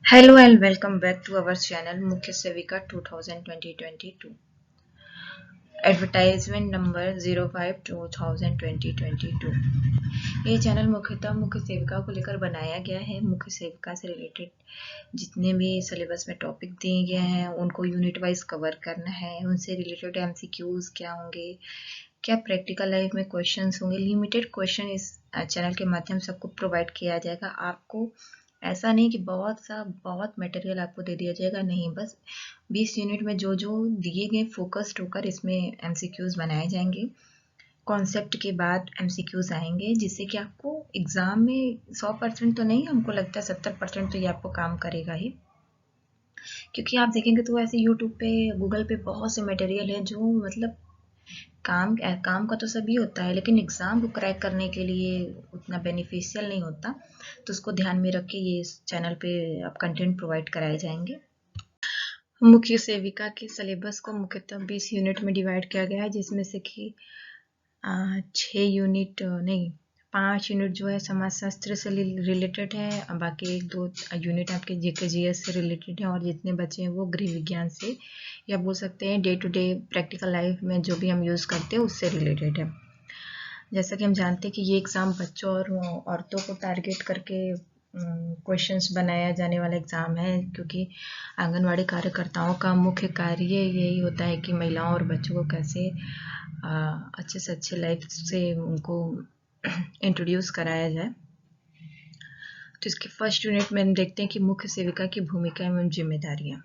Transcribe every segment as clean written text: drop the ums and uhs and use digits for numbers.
Hello and welcome back to our channel मुख्य सेविका 2022 advertisement number 05/2022। ये चैनल मुख्यतः मुख्य सेविका को लेकर बनाया गया है। मुख्य सेविका से रिलेटेड जितने भी सिलेबस में टॉपिक दिए गए हैं उनको यूनिट वाइज कवर करना है। उनसे रिलेटेड एमसीक्यूज क्या होंगे, क्या प्रैक्टिकल लाइफ में क्वेश्चंस होंगे। लिमिटेड क्वेश्चन इस चैनल के माध्यम से आपको प्रोवाइड किया जाएगा। आपको ऐसा नहीं कि बहुत मटेरियल आपको दे दिया जाएगा, नहीं, बस 20 यूनिट में जो जो दिए गए फोकस्ड होकर इसमें एमसीक्यूज बनाए जाएंगे। कॉन्सेप्ट के बाद एमसीक्यूज आएंगे जिससे कि आपको एग्जाम में 100% तो नहीं, हमको लगता है 70% तो ये आपको काम करेगा ही। क्योंकि आप देखेंगे तो ऐसे यूट्यूब पे, गूगल पे बहुत से मटेरियल है जो मतलब काम का तो सभी होता है, लेकिन एग्जाम को क्रैक करने के लिए उतना बेनिफिशियल नहीं होता। तो उसको ध्यान में रख के ये इस चैनल पे आप कंटेंट प्रोवाइड कराए जाएंगे। मुख्य सेविका के सिलेबस को मुख्यतः 20 यूनिट में डिवाइड किया गया है, जिसमें से कि 6 यूनिट नहीं 5 यूनिट जो है समाजशास्त्र से रिलेटेड है, बाकी 1-2 यूनिट आपके जीके जीएस से रिलेटेड है, और जितने बचे हैं वो गृह विज्ञान से, या बोल सकते हैं day to day practical life में जो भी हम यूज़ करते हैं उससे रिलेटेड है। जैसा कि हम जानते हैं कि ये एग्ज़ाम बच्चों और औरतों को टारगेट करके क्वेश्चंस बनाया जाने वाला एग्ज़ाम है, क्योंकि आंगनवाड़ी कार्यकर्ताओं का मुख्य कार्य यही होता है कि महिलाओं और बच्चों को कैसे अच्छे से अच्छे लाइफ से उनको इंट्रोड्यूस कराया जाए। तो इसके फर्स्ट यूनिट में हम देखते हैं कि मुख्य सेविका की भूमिका एवं जिम्मेदारियाँ।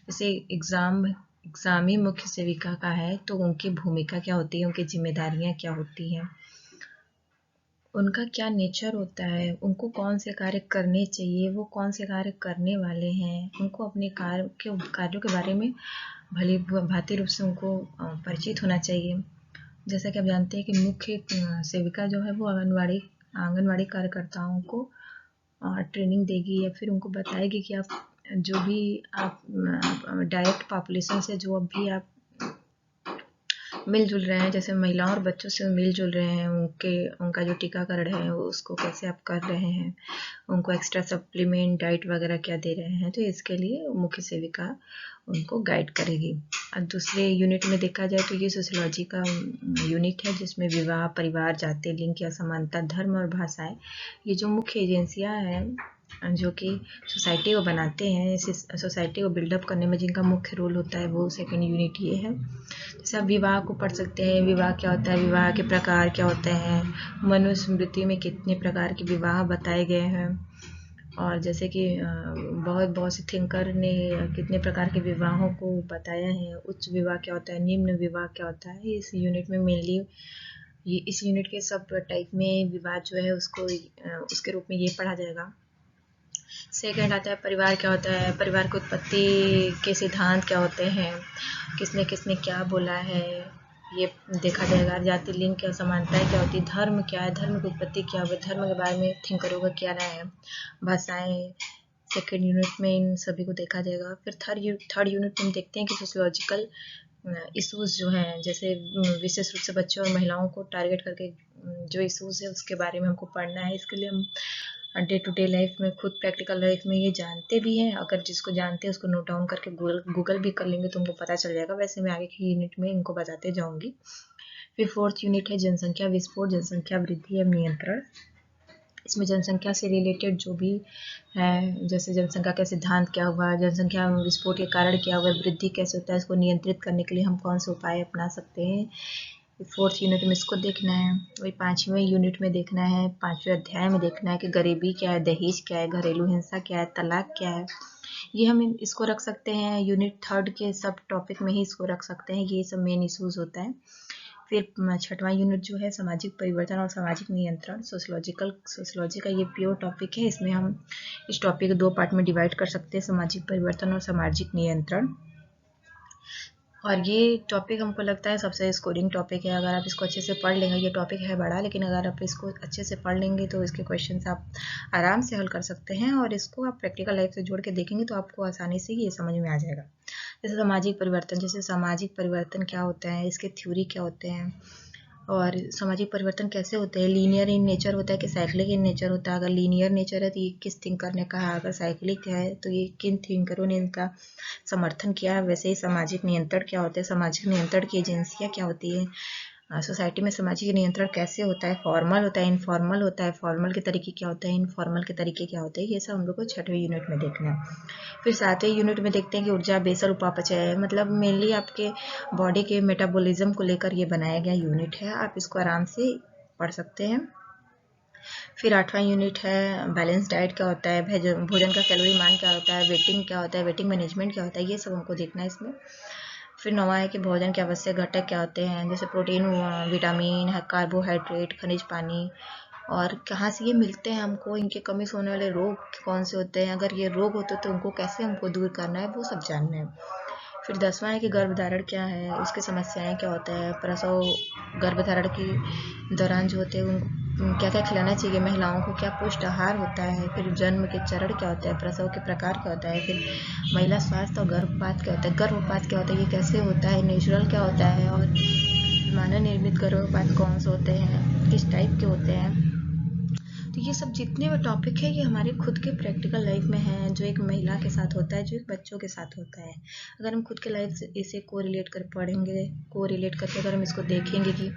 जैसे एग्ज़ामी मुख्य सेविका का है तो उनकी भूमिका क्या होती है, उनकी जिम्मेदारियाँ क्या होती हैं, उनका क्या नेचर होता है, उनको कौन से कार्य करने चाहिए, वो कौन से कार्य करने वाले हैं, उनको अपने कार्यों के बारे में भली भांति रूप से उनको परिचित होना चाहिए। जैसा कि आप जानते हैं कि मुख्य सेविका जो है वो आंगनवाड़ी कार्यकर्ताओं को ट्रेनिंग देगी या फिर उनको बताएगी कि आप जो भी आप डायरेक्ट पॉपुलेशन से जो भी आप मिलजुल रहे हैं, जैसे महिलाओं और बच्चों से मिलजुल रहे हैं, उनका जो टीकाकरण है उसको कैसे आप कर रहे हैं, उनको एक्स्ट्रा सप्लीमेंट डाइट वगैरह क्या दे रहे हैं, तो इसके लिए मुख्य सेविका उनको गाइड करेगी। और दूसरे यूनिट में देखा जाए तो ये सोशियोलॉजी का यूनिट है, जिसमें विवाह, परिवार, जाति, लिंग की असमानता, धर्म और भाषाएं, ये जो मुख्य एजेंसियां हैं जो कि सोसाइटी को बनाते हैं, इस सोसाइटी को बिल्डअप करने में जिनका मुख्य रोल होता है, वो सेकंड यूनिट ये है। जैसे आप विवाह को पढ़ सकते हैं, विवाह क्या होता है, विवाह के प्रकार क्या होते हैं, मनुस्मृति में कितने प्रकार के विवाह बताए गए हैं, और जैसे कि बहुत से थिंकर ने कितने प्रकार के विवाहों को बताया है। उच्च विवाह क्या होता है, निम्न विवाह क्या होता है, इस यूनिट में मेनली ये इस यूनिट के सब टाइप में विवाह जो है उसको उसके रूप में ये पढ़ा जाएगा। सेकंड आता है परिवार क्या होता है, परिवार की उत्पत्ति के सिद्धांत क्या होते हैं, किसने किसने क्या बोला है, ये देखा जाएगा। जाति, लिंग की असमानताएं क्या होती है, धर्म क्या है, धर्म की उत्पत्ति क्या हुई, धर्म के बारे में थिंकरों का क्या राय है, भाषाएं सेकेंड यूनिट में इन सभी को देखा जाएगा। फिर थर्ड यूनिट में हम देखते हैं कि सोशियोलॉजिकल इशूज़ जो हैं, जैसे विशेष रूप से बच्चों और महिलाओं को टारगेट करके जो इशूज़ है उसके बारे में हमको पढ़ना है। इसके लिए हम डे टू डे लाइफ में खुद प्रैक्टिकल लाइफ में ये जानते भी हैं, अगर जिसको जानते हैं उसको नोट डाउन करके गूगल भी कर लेंगे तो उनको पता चल जाएगा। वैसे मैं आगे की यूनिट में इनको बताते जाऊँगी। फिर फोर्थ यूनिट है जनसंख्या विस्फोट, जनसंख्या वृद्धि एवं नियंत्रण। इसमें जनसंख्या से रिलेटेड जो भी है, जैसे जनसंख्या का सिद्धांत क्या हुआ, जनसंख्या विस्फोट के कारण क्या हुआ, वृद्धि कैसे होता है, इसको नियंत्रित करने के लिए हम कौन से उपाय अपना सकते हैं, फोर्थ यूनिट में इसको देखना है। वही 5वें यूनिट में देखना है, 5वें अध्याय में देखना है कि गरीबी क्या है, दहेज क्या है, घरेलू हिंसा क्या है, तलाक क्या है। ये हम इसको रख सकते हैं यूनिट थर्ड के सब टॉपिक में ही इसको रख सकते हैं, ये सब मेन इशूज़ होता है। फिर 6वां यूनिट जो है सामाजिक परिवर्तन और सामाजिक नियंत्रण, सोशियोलॉजी का ये प्योर टॉपिक है। इसमें हम इस टॉपिक को 2 पार्ट में डिवाइड कर सकते हैं, सामाजिक परिवर्तन और सामाजिक नियंत्रण। और ये टॉपिक हमको लगता है सबसे स्कोरिंग टॉपिक है। अगर आप इसको अच्छे से पढ़ लेंगे, ये टॉपिक है बड़ा, लेकिन अगर आप इसको अच्छे से पढ़ लेंगे तो इसके क्वेश्चंस आप आराम से हल कर सकते हैं, और इसको आप प्रैक्टिकल लाइफ से जोड़ के देखेंगे तो आपको आसानी से ये समझ में आ जाएगा। जैसे सामाजिक परिवर्तन क्या होता है, इसके थ्योरी क्या होते हैं, और सामाजिक परिवर्तन कैसे होते हैं, लीनियर इन नेचर होता है कि साइक्लिक इन नेचर होता है। अगर लीनियर नेचर है तो ये किस थिंकर ने कहा, अगर साइक्लिक है तो ये किन थिंकरों ने इनका समर्थन किया। वैसे ही सामाजिक नियंत्रण क्या होते हैं, सामाजिक नियंत्रण की एजेंसियाँ क्या होती है, सोसाइटी में सामाजिक नियंत्रण कैसे होता है, फॉर्मल होता है, इनफॉर्मल होता है, फॉर्मल के तरीके क्या होते हैं, इनफॉर्मल के तरीके क्या होते हैं, ये सब हम लोग को 6वें यूनिट में देखना है। फिर 7वें यूनिट में देखते हैं कि ऊर्जा बेसल उपापचय है, मतलब मेनली आपके बॉडी के मेटाबॉलिज्म को लेकर ये बनाया गया यूनिट है, आप इसको आराम से पढ़ सकते हैं। फिर 8वां यूनिट है बैलेंस डाइट क्या होता है, भोजन का कैलोरी मान क्या होता है, वेटिंग क्या होता है, वेटिंग मैनेजमेंट क्या होता है, ये सब हमको देखना है इसमें। फिर 9वां है कि भोजन के आवश्यक घटक क्या होते हैं, जैसे प्रोटीन, विटामिन, कार्बोहाइड्रेट, खनिज, पानी, और कहाँ से ये मिलते हैं हमको, इनके कमी से होने वाले रोग कौन से होते हैं, अगर ये रोग होते तो उनको कैसे हमको दूर करना है, वो सब जानना है। फिर 10वां है कि गर्भधारण क्या है, उसकी समस्याएं क्या होता है, प्रसव गर्भधारण के दौरान जो होते हैं उनको क्या क्या खिलाना चाहिए महिलाओं को, क्या पुष्ट आहार होता है। फिर जन्म के चरण क्या होता है, प्रसव के प्रकार क्या होता है, फिर महिला स्वास्थ्य और गर्भपात क्या होता है, गर्भपात क्या होता है, ये कैसे होता है, नेचुरल क्या होता है, और मानव निर्मित गर्भपात कौन से होते हैं, किस टाइप के होते हैं। तो ये सब जितने भी टॉपिक है ये हमारे खुद के प्रैक्टिकल लाइफ में हैं, जो एक महिला के साथ होता है, जो एक बच्चों के साथ होता है। अगर हम खुद के लाइफ से इसे को रिलेट कर पढ़ेंगे, को रिलेट करके अगर हम इसको देखेंगे कि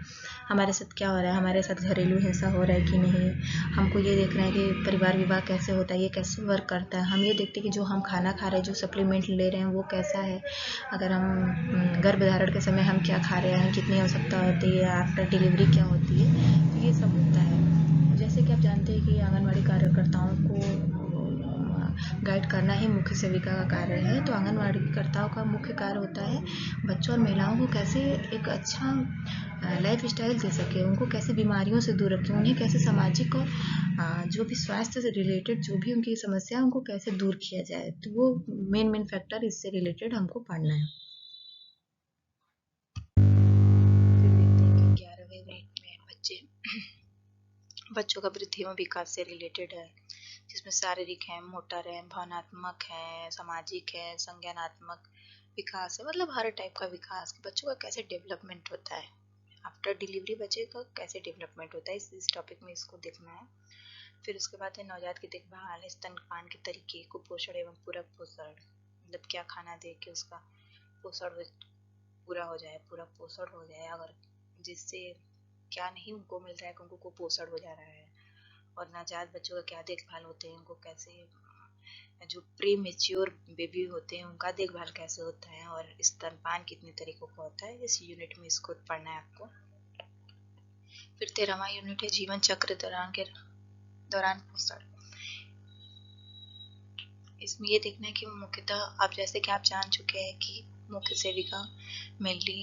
हमारे साथ क्या हो रहा है, हमारे साथ घरेलू हिंसा हो रहा है कि नहीं, हमको ये देखना है कि परिवार विवाह कैसे होता है, ये कैसे वर्क करता है, हम ये देखते हैं कि जो हम खाना खा रहे हैं, जो सप्लीमेंट ले रहे हैं वो कैसा है, अगर हम गर्भधारण के समय हम क्या खा रहे हैं, कितनी आवश्यकता होती है, आफ्टर डिलीवरी क्या होती है, तो ये सब होता है। जैसे कि आप जानते हैं कि आंगनवाड़ी कार्यकर्ताओं को गाइड करना ही मुख्य सेविका का कार्य है, तो आंगनवाड़ी कार्यकर्ताओं का मुख्य कार्य होता है बच्चों और महिलाओं को कैसे एक अच्छा लाइफ स्टाइल दे सके, उनको कैसे बीमारियों से दूर रखें, उन्हें कैसे सामाजिक और जो भी स्वास्थ्य से रिलेटेड जो भी उनकी समस्या है उनको कैसे दूर किया जाए, तो वो मेन फैक्टर इससे रिलेटेड हमको पढ़ना है। फिर देखते हैं कि 11वें यूनिट में बच्चों का वृद्धि एवं विकास से रिलेटेड है, जिसमें शारीरिक है, मोटर है, भावनात्मक है, सामाजिक है, संज्ञानात्मक विकास है, मतलब हर टाइप का विकास, बच्चों का कैसे डेवलपमेंट होता है, आफ्टर डिलीवरी बच्चे का कैसे डेवलपमेंट होता है, इस टॉपिक में इसको देखना है। फिर उसके बाद है नवजात की देखभाल, स्तनपान के तरीके, कुपोषण एवं पूरक पोषण, मतलब क्या खाना दे के उसका पोषण पूरा हो जाए, पूरा पोषण हो जाए, अगर जिससे क्या नहीं उनको मिल रहा है, उनको कुपोषण हो जा रहा है। और नवजात बच्चों का क्या देखभाल होते हैं, उनको कैसे, जो प्री मेच्योर बेबी होते हैं उनका देखभाल कैसे होता है, और स्तनपान कितने तरीकों का होता है, इस यूनिट में इसको पढ़ना है आपको। फिर 13वां यूनिट है जीवन चक्र दौरान पोषण। इसमें ये देखना है कि मुख्यतः आप जैसे कि आप जान चुके हैं कि मुख्य सेविका मेनली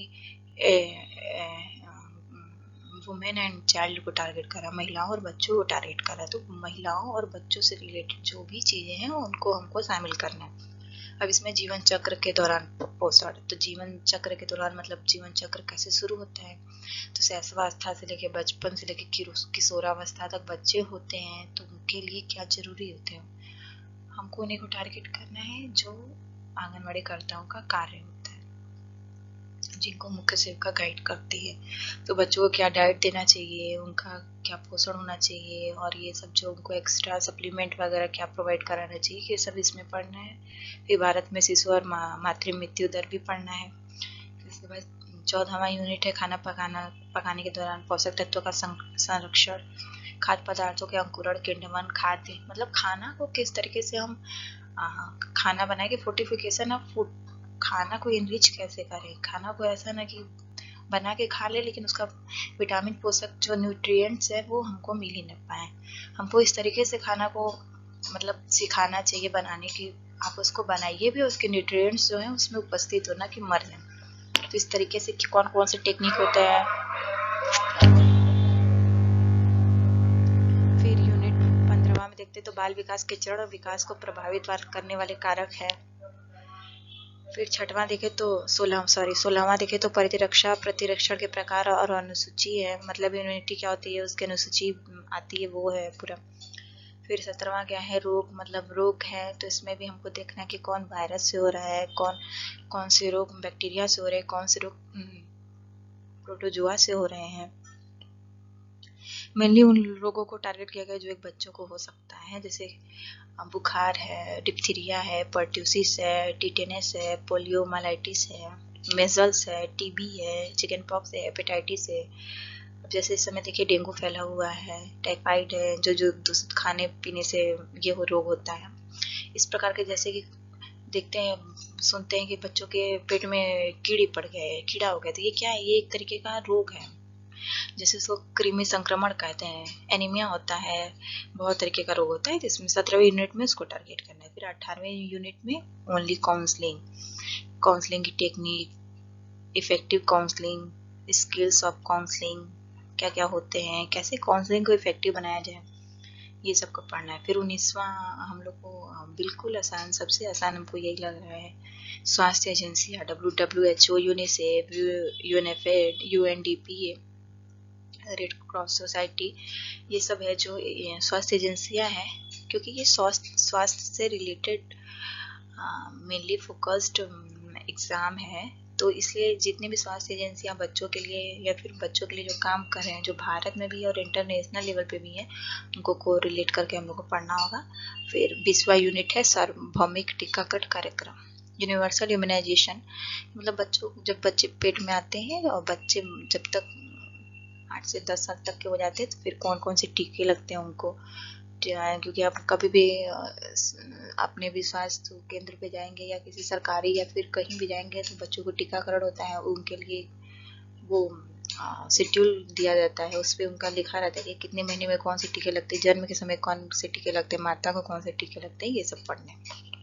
वुमेन एंड चाइल्ड को टारगेट करा, महिलाओं और बच्चों को टारगेट करा, तो महिलाओं और बच्चों से रिलेटेड जो भी चीजें हैं उनको हमको शामिल करना है। अब इसमें जीवन चक्र के दौरान पोषण, तो जीवन चक्र के दौरान मतलब जीवन चक्र कैसे शुरू होता है, तो शैशवावस्था से लेके बचपन से लेके किशोरावस्था तक बच्चे होते हैं, तो उनके लिए क्या जरूरी होते हैं, हमको उन्हीं को टारगेट करना है जो आंगनवाड़ी कर्ताओं का कार्य होता है, जिनको मुख्य सेविका गाइड करती है। तो बच्चों को क्या डाइट देना चाहिए, उनका क्या पोषण होना चाहिए, और ये सब जो उनको एक्स्ट्रा सप्लीमेंट वगैरह क्या प्रोवाइड कराना चाहिए, ये सब इसमें पढ़ना है। फिर भारत में शिशु और मातृ मृत्यु दर भी पढ़ना है। इसके बाद 14वां यूनिट है खाना पकाने के दौरान पोषक तत्वों का संरक्षण, खाद्य पदार्थों के अंकुरण, किण्वन, खाद्य, मतलब खाना को किस तरीके से हम खाना बनाएंगे, फोर्टिफिकेशन ऑफ फूड, खाना को इनरिच कैसे करें, खाना को ऐसा ना कि बना के खा ले लेकिन उसका विटामिन पोषक जो न्यूट्रिएंट्स है वो हमको मिल ही न पाए, हमको इस तरीके से खाना को मतलब सिखाना चाहिए बनाने की, आप उसको बनाइए भी, उसके न्यूट्रिएंट्स जो है उसमें उपस्थित होना कि मर जाए, तो इस तरीके से कौन कौन से टेक्निक होता है। फिर यूनिट 15वां में देखते तो बाल विकास के चरण और विकास को प्रभावित करने वाले कारक है। फिर 6वां देखे तो 16वां देखे तो प्रतिरक्षण के प्रकार और अनुसूची है, मतलब इम्यूनिटी क्या होती है उसकी अनुसूची आती है, वो है पूरा। फिर 17वां क्या है रोग, मतलब रोग है, तो इसमें भी हमको देखना है कि कौन वायरस से हो रहा है, कौन से रोग बैक्टीरिया से हो रहे हैं, कौन से रोग प्रोटोजोआ से हो रहे हैं। मेनली उन लोगों को टारगेट किया गया जो एक बच्चों को हो सकता है, जैसे बुखार है, डिप्थीरिया है, पर्ट्यूसिस है, टिटेनस है, पोलियोमाइलाइटिस है, मेजल्स है, टीबी है, चिकन पॉक्स है, हेपेटाइटिस है। अब जैसे इस समय देखिए डेंगू फैला हुआ है, टाइफाइड है, जो दूषित खाने पीने से ये रोग होता है। इस प्रकार के जैसे कि देखते हैं, सुनते हैं कि बच्चों के पेट में कीड़ी पड़ गए, कीड़ा हो गया, तो ये क्या है? ये एक तरीके का रोग है, जैसे उसको कृमि संक्रमण कहते हैं, एनीमिया होता है, बहुत तरीके का रोग होता है। तो इसमें 17वें यूनिट में उसको टारगेट करना है। फिर 18वें यूनिट में ओनली काउंसलिंग की technique, effective counselling, skills of counselling, क्या क्या होते हैं, कैसे काउंसलिंग को इफेक्टिव बनाया जाए, ये सबको पढ़ना है। फिर 19वां हम लोग को बिल्कुल आसान, सबसे आसान हमको यही लग रहा है, स्वास्थ्य एजेंसियाँ, WHO, यूनिसेफ, यूएनएफएड, यूएनडीपी, रेड क्रॉस सोसाइटी, ये सब है जो स्वास्थ्य एजेंसियाँ हैं, क्योंकि ये स्वास्थ्य से रिलेटेड मेनली फोकस्ड एग्ज़ाम है। तो इसलिए जितनी भी स्वास्थ्य एजेंसियां बच्चों के लिए या फिर बच्चों के लिए जो काम कर रहे हैं, जो भारत में भी और इंटरनेशनल लेवल पे भी है, उनको को रिलेट करके हम लोग को पढ़ना होगा। फिर 20वां यूनिट है सार्वभौमिक टीकाकरण कार्यक्रम, यूनिवर्सल इम्यूनाइजेशन। मतलब जब बच्चे पेट में आते हैं और बच्चे जब तक 8 से 10 साल तक के हो जाते हैं, तो फिर कौन कौन से टीके लगते हैं उनको, क्योंकि आप कभी भी अपने भी स्वास्थ्य केंद्र पे जाएंगे या किसी सरकारी या फिर कहीं भी जाएंगे, तो बच्चों को टीकाकरण होता है, उनके लिए वो शेड्यूल दिया जाता है, उस पर उनका लिखा रहता है कि कितने महीने में कौन से टीके लगते हैं, जन्म के समय कौन से टीके लगते हैं, माता को कौन से टीके लगते हैं, ये सब पढ़ने।